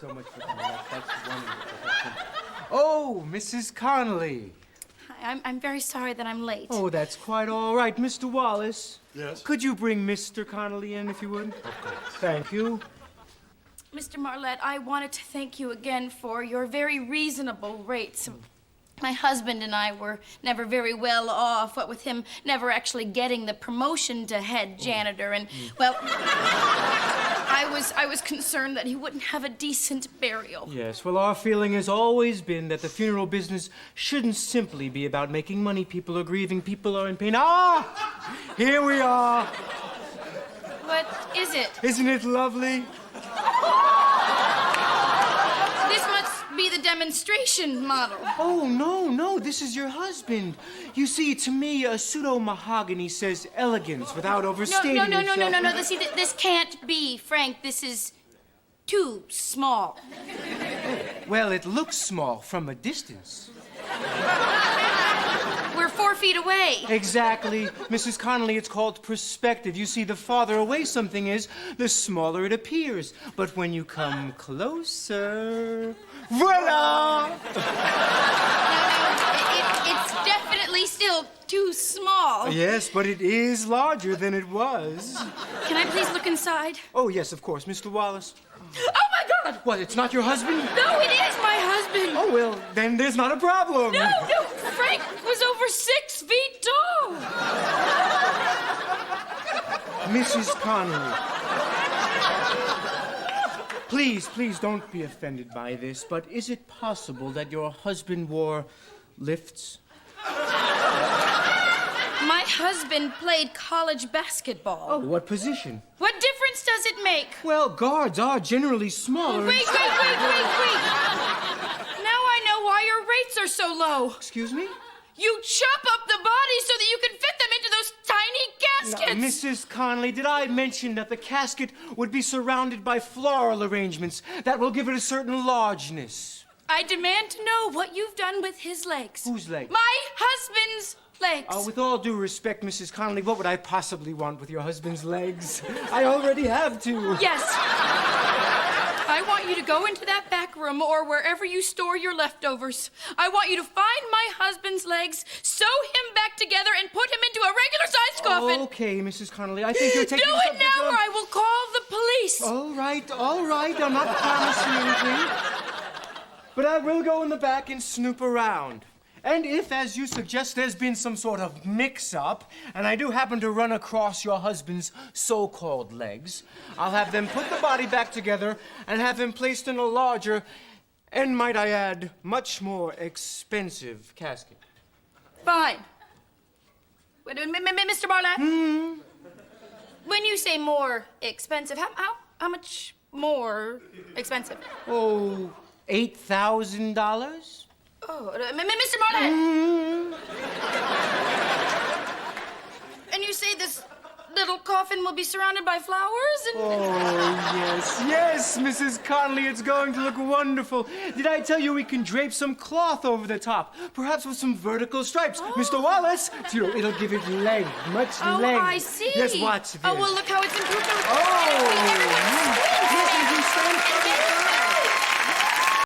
so much for coming up. That's wonderful. Oh, Mrs. Conley. Hi, I'm very sorry that I'm late. Oh, that's quite all right. Mr. Wallace. Yes? Could you bring Mr. Conley in, if you would? Of course. Thank you. Mr. Marlett, I wanted to thank you again for your very reasonable rates. My husband and I were never very well off, what with him never actually getting the promotion to head janitor. And, well, I was concerned that he wouldn't have a decent burial. Yes, well, our feeling has always been that the funeral business shouldn't simply be about making money. People are grieving, people are in pain. Ah! Here we are. What is it? Isn't it lovely? This must be the demonstration model. Oh, no, this is your husband. You see, to me, a pseudo-mahogany says elegance without overstating itself. No. See, this can't be, Frank. This is too small. Well, it looks small from a distance. We're 4 feet away. Exactly. Mrs. Conley, it's called perspective. You see, the farther away something is, the smaller it appears. But when you come closer, voila! It's definitely still too small. Yes, but it is larger than it was. Can I please look inside? Oh, yes, of course. Mr. Wallace. Oh, my God! What, it's not your husband? No, it is my husband. Oh, well, then there's not a problem. No, Frank was over 6 feet tall. Mrs. Conley. Please don't be offended by this, but is it possible that your husband wore lifts? My husband played college basketball. Oh, what position? What difference does it make? Well, guards are generally smaller. Wait. Now I know why your rates are so low. Excuse me? You chop up the bodies so that you can fit them into those tiny caskets. Now, Mrs. Conley, did I mention that the casket would be surrounded by floral arrangements that will give it a certain largeness? I demand to know what you've done with his legs. Whose legs? My husband's legs. With all due respect, Mrs. Conley, what would I possibly want with your husband's legs? I already have two. Yes. I want you to go into that back room or wherever you store your leftovers. I want you to find my husband's legs, sew him back together, and put him into a regular-sized coffin. Okay, Mrs. Conley, I think you're taking... Do it now or I will call the police. All right. I'm not promising anything. But I will go in the back and snoop around. And if, as you suggest, there's been some sort of mix-up, and I do happen to run across your husband's so-called legs, I'll have them put the body back together and have him placed in a larger, and might I add, much more expensive casket. Fine. Wait, Mr. Marlett? When you say more expensive, how much more expensive? Oh, $8,000? Oh, Mr. Marlett! And you say this little coffin will be surrounded by flowers and... Oh, yes, Mrs. Conley, it's going to look wonderful. Did I tell you we can drape some cloth over the top? Perhaps with some vertical stripes. Mr. Wallace, it'll give it leg, much leg. Oh, I see. Yes, watch this. Oh, well, look how it's improved. Oh, yes, you stand.